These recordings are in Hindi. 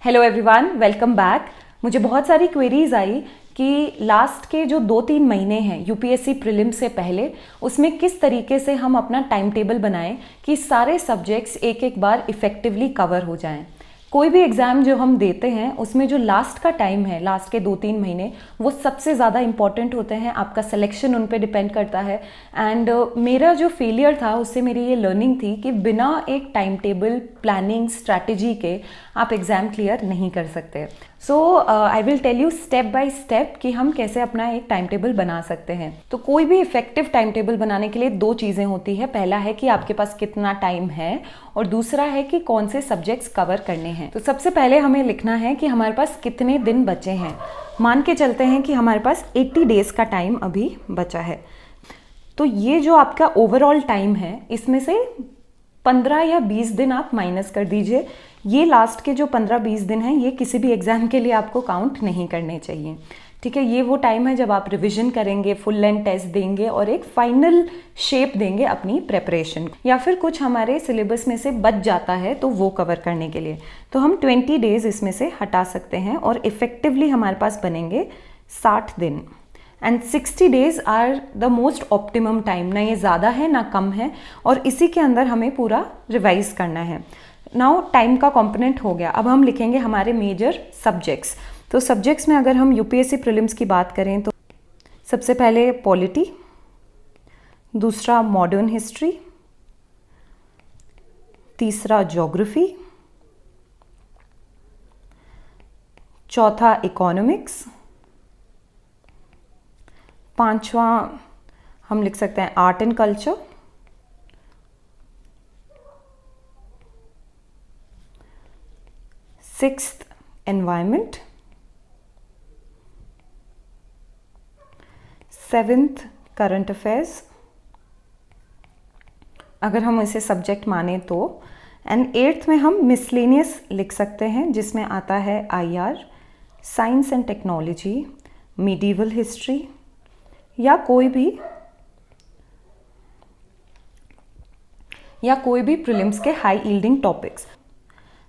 Hello everyone, welcome back. मुझे बहुत सारी क्वेरीज आई कि लास्ट के जो 2-3 महीने हैं यूपीएससी प्रीलिम्स से पहले, उसमें किस तरीके से हम अपना टाइम टेबल बनाएं कि सारे सब्जेक्ट्स एक एक बार इफ़ेक्टिवली कवर हो जाएं। कोई भी एग्ज़ाम जो हम देते हैं उसमें जो लास्ट का टाइम है, लास्ट के 2-3 महीने, वो सबसे ज़्यादा इंपॉर्टेंट होते हैं। आपका सिलेक्शन उन पे डिपेंड करता है। एंड मेरा जो फेलियर था उससे मेरी ये लर्निंग थी कि बिना एक टाइम टेबल, प्लानिंग, स्ट्रैटेजी के आप एग्ज़ाम क्लियर नहीं कर सकते। So I will tell you step by step कि हम कैसे अपना एक टाइम टेबल बना सकते हैं। तो कोई भी इफेक्टिव टाइम टेबल बनाने के लिए 2 चीज़ें होती है। पहला है कि आपके पास कितना टाइम है और दूसरा है कि कौन से सब्जेक्ट्स कवर करने हैं। तो सबसे पहले हमें लिखना है कि हमारे पास कितने दिन बचे हैं। मान के चलते हैं कि हमारे पास 80 डेज़ का टाइम अभी बचा है। तो ये जो आपका ओवरऑल टाइम है, इसमें से 15 या 20 दिन आप माइनस कर दीजिए। ये लास्ट के जो 15-20 दिन हैं, ये किसी भी एग्ज़ाम के लिए आपको काउंट नहीं करने चाहिए। ठीक है, ये वो टाइम है जब आप रिवीजन करेंगे, फुल लेंथ टेस्ट देंगे और एक फाइनल शेप देंगे अपनी प्रेपरेशन, या फिर कुछ हमारे सिलेबस में से बच जाता है तो वो कवर करने के लिए। तो हम 20 डेज़ इसमें से हटा सकते हैं और इफ़ेक्टिवली हमारे पास बनेंगे 60 दिन। And 60 days are the most optimum time. ना ये ज़्यादा है ना कम है, और इसी के अंदर हमें पूरा रिवाइज करना है। नाउ टाइम का कंपोनेंट हो गया। अब हम लिखेंगे हमारे मेजर सब्जेक्ट्स। तो सब्जेक्ट्स में अगर हम यूपीएससी प्रीलिम्स की बात करें तो सबसे पहले पॉलिटी, दूसरा मॉडर्न हिस्ट्री, तीसरा ज्योग्राफी, चौथा इकोनॉमिक्स, पांचवा हम लिख सकते हैं art and culture, sixth environment, seventh current affairs अगर हम इसे सब्जेक्ट माने तो, एंड एट्थ में हम मिसलेनियस लिख सकते हैं जिसमें आता है IR, science and technology, medieval history, या कोई भी प्रीलिम्स के हाई यील्डिंग टॉपिक्स।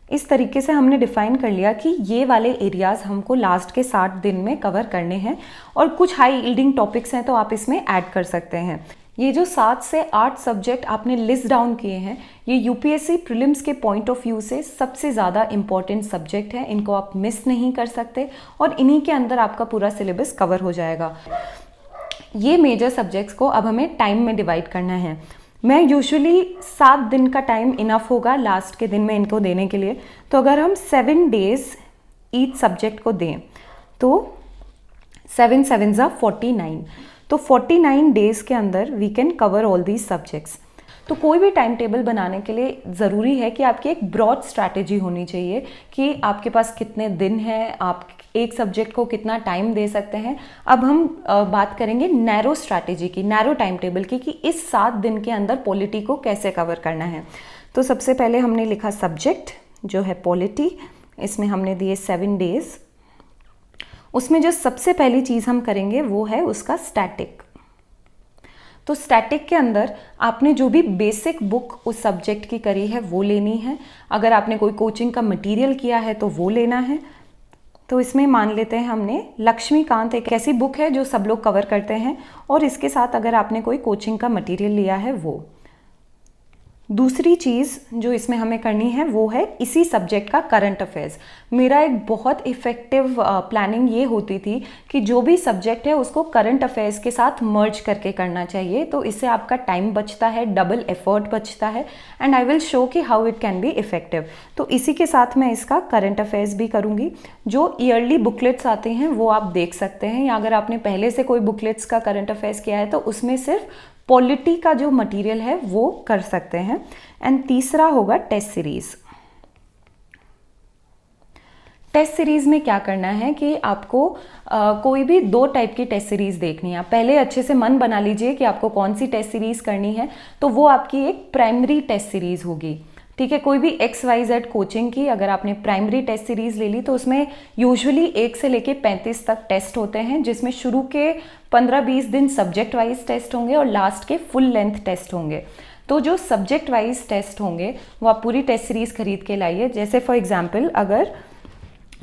इस तरीके से हमने डिफाइन कर लिया कि ये वाले एरियाज हमको लास्ट के 60 दिन में कवर करने हैं, और कुछ हाई यील्डिंग टॉपिक्स हैं तो आप इसमें ऐड कर सकते हैं। ये जो 7 से 8 सब्जेक्ट आपने लिस्ट डाउन किए हैं, ये यूपीएससी प्रीलिम्स के पॉइंट ऑफ व्यू से सबसे ज़्यादा इंपॉर्टेंट सब्जेक्ट है। इनको आप मिस नहीं कर सकते और इन्हीं के अंदर आपका पूरा सिलेबस कवर हो जाएगा। ये मेजर सब्जेक्ट्स को अब हमें टाइम में डिवाइड करना है। मैं यूजुअली 7 दिन का टाइम इनफ होगा लास्ट के दिन में इनको देने के लिए। तो अगर हम 7 डेज़ ईच सब्जेक्ट को दें तो 7 7 ज़ा 49। तो 49 डेज़ के अंदर we can cover all these subjects. तो कोई भी टाइम टेबल बनाने के लिए ज़रूरी है कि आपकी एक ब्रॉड स्ट्रैटेजी होनी चाहिए कि आपके पास कितने दिन हैं, आप एक सब्जेक्ट को कितना टाइम दे सकते हैं। अब हम बात करेंगे नैरो स्ट्रैटेजी की, नैरो टाइम टेबल की, कि इस 7 दिन के अंदर पॉलिटी को कैसे कवर करना है। तो सबसे पहले हमने लिखा सब्जेक्ट जो है पॉलिटी, इसमें हमने दिए 7 डेज़। उसमें जो सबसे पहली चीज़ हम करेंगे वो है उसका स्टैटिक। तो स्टैटिक के अंदर आपने जो भी बेसिक बुक उस सब्जेक्ट की करी है वो लेनी है। अगर आपने कोई कोचिंग का मटेरियल किया है तो वो लेना है। तो इसमें मान लेते हैं हमने लक्ष्मीकांत एक ऐसी बुक है जो सब लोग कवर करते हैं, और इसके साथ अगर आपने कोई कोचिंग का मटेरियल लिया है वो। दूसरी चीज़ जो इसमें हमें करनी है वो है इसी सब्जेक्ट का करंट अफेयर्स। मेरा एक बहुत इफ़ेक्टिव प्लानिंग ये होती थी कि जो भी सब्जेक्ट है उसको करंट अफेयर्स के साथ मर्ज करके करना चाहिए। तो इससे आपका टाइम बचता है, डबल एफर्ट बचता है, एंड आई विल शो कि how it can be effective. तो इसी के साथ मैं इसका करंट अफेयर्स भी करूँगी। जो ईयरली बुकलेट्स आते हैं वो आप देख सकते हैं, या अगर आपने पहले से कोई बुकलेट्स का करंट अफेयर्स किया है तो उसमें सिर्फ पॉलिटी का जो मटेरियल है वो कर सकते हैं। एंड तीसरा होगा टेस्ट सीरीज। टेस्ट सीरीज में क्या करना है कि आपको कोई भी 2 टाइप की टेस्ट सीरीज देखनी है। पहले अच्छे से मन बना लीजिए कि आपको कौन सी टेस्ट सीरीज करनी है। तो वो आपकी एक प्राइमरी टेस्ट सीरीज होगी। ठीक है, कोई भी XYZ कोचिंग की अगर आपने प्राइमरी टेस्ट सीरीज ले ली तो उसमें यूजुअली 1 से लेके 35 तक टेस्ट होते हैं, जिसमें शुरू के 15-20 दिन सब्जेक्ट वाइज टेस्ट होंगे और लास्ट के फुल लेंथ टेस्ट होंगे। तो जो सब्जेक्ट वाइज टेस्ट होंगे वो आप पूरी टेस्ट सीरीज खरीद के लाइए। जैसे फॉर एग्जांपल अगर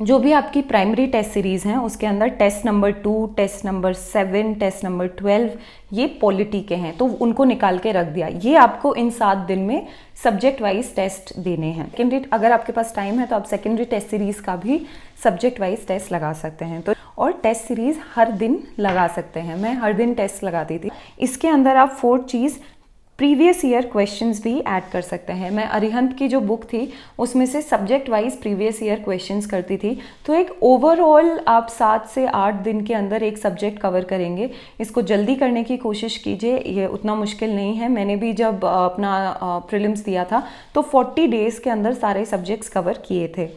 जो भी आपकी प्राइमरी टेस्ट सीरीज़ हैं उसके अंदर test number 2, test number 7, test number 12 ये पॉलिटी के हैं, तो उनको निकाल के रख दिया। ये आपको इन 7 दिन में सब्जेक्ट वाइज टेस्ट देने हैं। सेकेंडरी, अगर आपके पास टाइम है तो आप सेकेंडरी टेस्ट सीरीज़ का भी सब्जेक्ट वाइज टेस्ट लगा सकते हैं। तो और टेस्ट सीरीज़ हर दिन लगा सकते हैं। मैं हर दिन टेस्ट लगाती थी। इसके अंदर आप 4 चीज़ प्रीवियस ईयर क्वेश्चंस भी ऐड कर सकते हैं। मैं अरिहंत की जो बुक थी उसमें से subject wise previous year questions करती थी। तो एक ओवरऑल आप 7 से 8 दिन के अंदर एक सब्जेक्ट कवर करेंगे। इसको जल्दी करने की कोशिश कीजिए, ये उतना मुश्किल नहीं है। मैंने भी जब अपना प्रीलिम्स दिया था तो 40 डेज़ के अंदर सारे सब्जेक्ट्स कवर किए थे।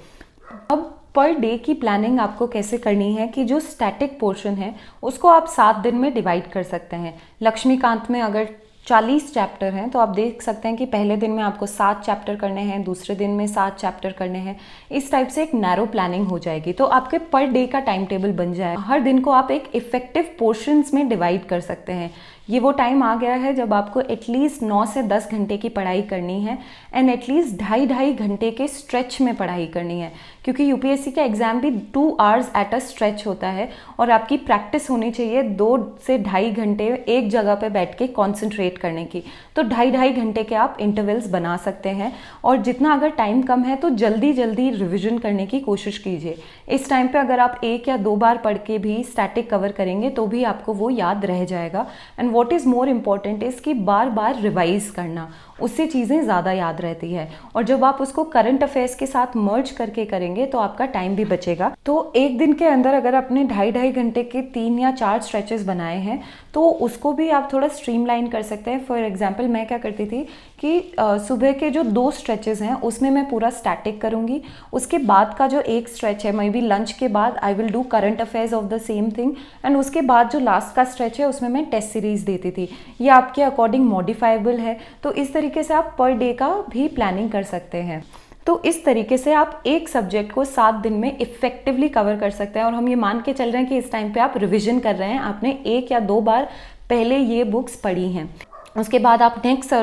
अब पर डे की प्लानिंग आपको कैसे करनी है कि जो स्टैटिक पोर्शन है उसको आप 7 दिन में डिवाइड कर सकते हैं। लक्ष्मीकांत में अगर 40 चैप्टर हैं तो आप देख सकते हैं कि पहले दिन में आपको 7 चैप्टर करने हैं, दूसरे दिन में 7 चैप्टर करने हैं। इस टाइप से एक नैरो प्लानिंग हो जाएगी, तो आपके पर डे का टाइम टेबल बन जाए। हर दिन को आप एक इफेक्टिव पोर्शंस में डिवाइड कर सकते हैं। ये वो टाइम आ गया है जब आपको एटलीस्ट 9 से 10 घंटे की पढ़ाई करनी है एंड एटलीस्ट 2.5 घंटे के स्ट्रेच में पढ़ाई करनी है, क्योंकि यूपीएससी का एग्ज़ाम भी 2 आवर्स एट अ स्ट्रेच होता है और आपकी प्रैक्टिस होनी चाहिए 2 से 2.5 घंटे एक जगह पे बैठ के कॉन्सेंट्रेट करने की। तो 2.5 घंटे के आप इंटरवल्स बना सकते हैं और जितना अगर टाइम कम है तो जल्दी जल्दी रिविजन करने की कोशिश कीजिए। इस टाइम पे अगर आप 1 या 2 बार पढ़ के भी स्टैटिक कवर करेंगे तो भी आपको वो याद रह जाएगा। And what is more important is कि बार बार रिवाइज करना, उससे चीज़ें ज़्यादा याद रहती है। और जब आप उसको करंट अफेयर्स के साथ मर्ज करके करेंगे तो आपका टाइम भी बचेगा। तो एक दिन के अंदर अगर आपने 2.5 घंटे के 3 या 4 स्ट्रेचेस बनाए हैं तो उसको भी आप थोड़ा स्ट्रीमलाइन कर सकते हैं। फॉर एग्जांपल मैं क्या करती थी कि सुबह के जो 2 स्ट्रेचेस हैं उसमें मैं पूरा स्टैटिक करूँगी। उसके बाद का जो एक स्ट्रेच है, मे बी लंच के बाद I will do current affairs of the same thing, and उसके बाद जो लास्ट का स्ट्रेच है उसमें मैं टेस्ट सीरीज़ देती थी। ये आपके अकॉर्डिंग मॉडिफाइबल है, तो इस तरीके से आप पर डे का भी प्लानिंग कर सकते हैं। तो इस तरीके से आप एक सब्जेक्ट को 7 दिन में इफेक्टिवली कवर कर सकते हैं। और हम ये मान के चल रहे हैं कि इस टाइम पे आप रिवीजन कर रहे हैं, आपने 1 या 2 बार पहले ये बुक्स पढ़ी हैं। उसके बाद आप नेक्स्ट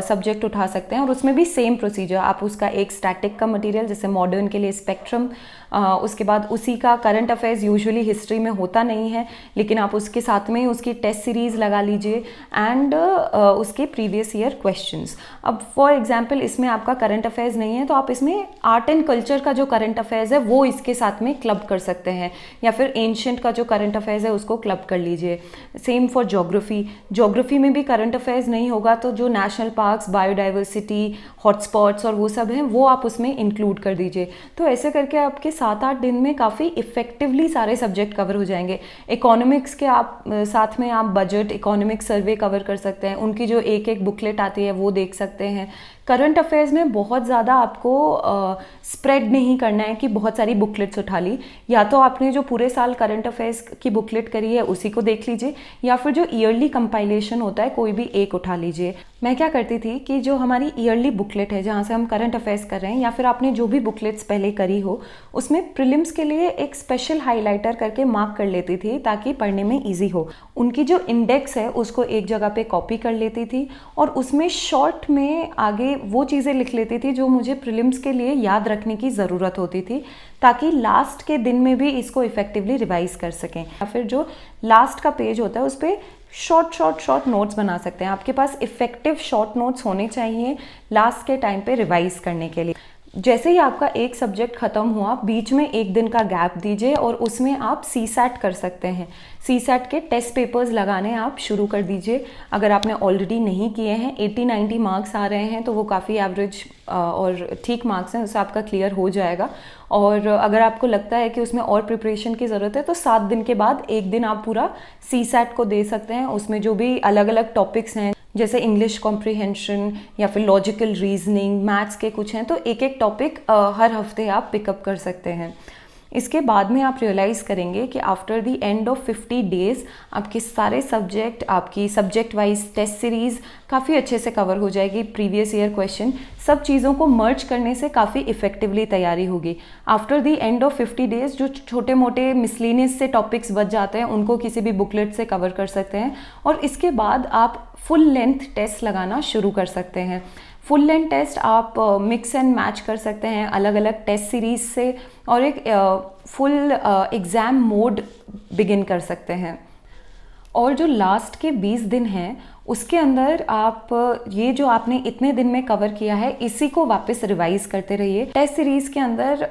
सब्जेक्ट उठा सकते हैं और उसमें भी सेम प्रोसीजर। आप उसका एक स्टैटिक का मटेरियल, जैसे मॉडर्न के लिए स्पेक्ट्रम, उसके बाद उसी का करंट अफेयर्स यूजुअली हिस्ट्री में होता नहीं है, लेकिन आप उसके साथ में उसकी टेस्ट सीरीज़ लगा लीजिए एंड उसके प्रीवियस ईयर क्वेश्चंस। अब फॉर एग्जांपल इसमें आपका करंट अफेयर्स नहीं है तो आप इसमें आर्ट एंड कल्चर का जो करंट अफेयर्स है वो इसके साथ में क्लब कर सकते हैं, या फिर एंशिएंट का जो करंट अफेयर्स है उसको क्लब कर लीजिए। सेम फॉर ज्योग्राफी में भी करंट अफेयर्स नहीं होगा तो जो नेशनल पार्क्स, बायोडाइवर्सिटी, हॉटस्पॉट्स और वो सब हैं वो आप उसमें इंक्लूड कर दीजिए। तो ऐसे करके आपके 7-8 दिन में काफ़ी इफेक्टिवली सारे सब्जेक्ट कवर हो जाएंगे। इकोनॉमिक्स के आप साथ में आप बजट, इकोनॉमिक सर्वे कवर कर सकते हैं, उनकी जो एक बुकलेट आती है वो देख सकते हैं। करंट अफेयर्स में बहुत ज़्यादा आपको स्प्रेड नहीं करना है कि बहुत सारी बुकलेट्स उठा ली। या तो आपने जो पूरे साल करंट अफेयर्स की बुकलेट करी है उसी को देख लीजिए, या फिर जो ईयरली कंपाइलेशन होता है कोई भी एक उठा लीजिए। मैं क्या करती थी कि जो हमारी ईयरली बुकलेट है जहाँ से हम करंट अफेयर्स कर रहे हैं, या फिर आपने जो भी बुकलेट्स पहले करी हो, उसमें प्रीलिम्स के लिए एक स्पेशल हाईलाइटर करके मार्क कर लेती थी ताकि पढ़ने में ईजी हो। उनकी जो इंडेक्स है उसको एक जगह पे कॉपी कर लेती थी और उसमें शॉर्ट में आगे वो चीज़ें लिख लेती थी जो मुझे प्रीलिम्स के लिए याद रखने की ज़रूरत होती थी, ताकि लास्ट के दिन में भी इसको इफेक्टिवली रिवाइज कर सकें। या फिर जो लास्ट का पेज होता है उस पर शॉर्ट नोट्स बना सकते हैं। आपके पास इफेक्टिव शॉर्ट नोट्स होने चाहिए लास्ट के टाइम पे रिवाइज करने के लिए। जैसे ही आपका एक सब्जेक्ट ख़त्म हुआ, बीच में एक दिन का गैप दीजिए और उसमें आप सीसैट कर सकते हैं। सीसैट के टेस्ट पेपर्स लगाने आप शुरू कर दीजिए। अगर आपने ऑलरेडी नहीं किए हैं, 80-90 मार्क्स आ रहे हैं तो वो काफ़ी एवरेज और ठीक मार्क्स हैं, उससे आपका क्लियर हो जाएगा। और अगर आपको लगता है कि उसमें और प्रिपरेशन की ज़रूरत है तो 7 दिन के बाद एक दिन आप पूरा सीसैट को दे सकते हैं। उसमें जो भी अलग अलग टॉपिक्स हैं, जैसे इंग्लिश कॉम्प्रिहेंशन या फिर लॉजिकल रीजनिंग, मैथ्स के कुछ हैं, तो एक टॉपिक हर हफ्ते आप पिकअप कर सकते हैं। इसके बाद में आप रियलाइज़ करेंगे कि after the end of 50 days आपके सारे सब्जेक्ट, आपकी सब्जेक्ट वाइज टेस्ट सीरीज़ काफ़ी अच्छे से कवर हो जाएगी। प्रीवियस ईयर क्वेश्चन, सब चीज़ों को मर्ज करने से काफ़ी इफेक्टिवली तैयारी होगी। After the end of 50 days जो छोटे मोटे मिसलिनियस से टॉपिक्स बच जाते हैं उनको किसी भी बुकलेट से कवर कर सकते हैं और इसके बाद आप फुल लेंथ टेस्ट लगाना शुरू कर सकते हैं। फुल लेंथ टेस्ट आप मिक्स एंड मैच कर सकते हैं अलग अलग टेस्ट सीरीज से, और एक फुल एग्ज़ाम मोड बिगिन कर सकते हैं। और जो लास्ट के 20 दिन हैं उसके अंदर आप ये जो आपने इतने दिन में कवर किया है इसी को वापस रिवाइज करते रहिए। टेस्ट सीरीज़ के अंदर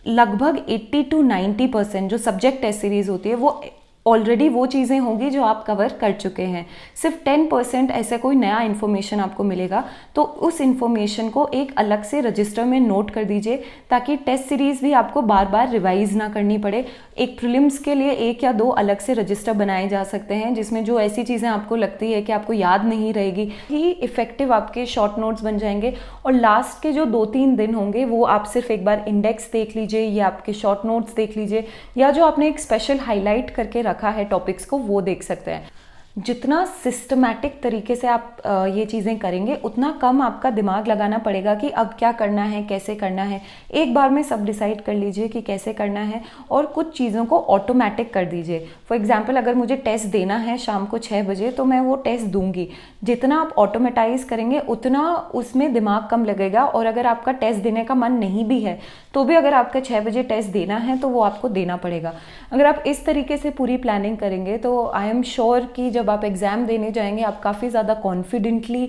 लगभग 80 to 90% जो सब्जेक्ट टेस्ट सीरीज़ होती है वो ऑलरेडी वो चीज़ें होंगी जो आप कवर कर चुके हैं। सिर्फ 10% ऐसा कोई नया इन्फॉर्मेशन आपको मिलेगा, तो उस इन्फॉर्मेशन को एक अलग से रजिस्टर में नोट कर दीजिए ताकि टेस्ट सीरीज़ भी आपको बार बार रिवाइज ना करनी पड़े। एक प्रीलिम्स के लिए 1 या 2 अलग से रजिस्टर बनाए जा सकते हैं जिसमें जो ऐसी चीज़ें आपको लगती है कि आपको याद नहीं रहेगी ही इफेक्टिव आपके शॉर्ट नोट्स बन जाएंगे। और लास्ट के जो 2-3 दिन होंगे वो आप सिर्फ एक बार इंडेक्स देख लीजिए या आपके शॉर्ट नोट्स देख लीजिए, या जो आपने एक स्पेशल हाईलाइट करके रखा है टॉपिक्स को वो देख सकते हैं। जितना सिस्टमैटिक तरीके से आप ये चीज़ें करेंगे उतना कम आपका दिमाग लगाना पड़ेगा कि अब क्या करना है, कैसे करना है। एक बार में सब डिसाइड कर लीजिए कि कैसे करना है और कुछ चीज़ों को ऑटोमेटिक कर दीजिए। फॉर एग्जांपल अगर मुझे टेस्ट देना है शाम को 6 बजे तो मैं वो टेस्ट दूंगी। जितना आप ऑटोमेटाइज करेंगे उतना उसमें दिमाग कम लगेगा, और अगर आपका टेस्ट देने का मन नहीं भी है तो भी अगर आपका 6 बजे टेस्ट देना है तो वो आपको देना पड़ेगा। अगर आप इस तरीके से पूरी प्लानिंग करेंगे तो आई एम श्योर कि जब आप एग्ज़ाम देने जाएंगे आप काफ़ी ज़्यादा कॉन्फिडेंटली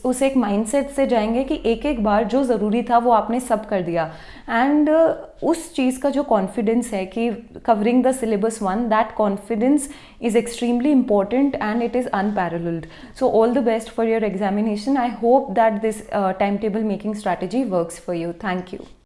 उस एक माइंडसेट से जाएंगे कि एक एक बार जो ज़रूरी था वो आपने सब कर दिया। एंड उस चीज़ का जो कॉन्फिडेंस है कि covering the syllabus 1, that confidence is extremely important and it is unparalleled. So all the best for your examination. I hope that this timetable making strategy works for you. Thank you.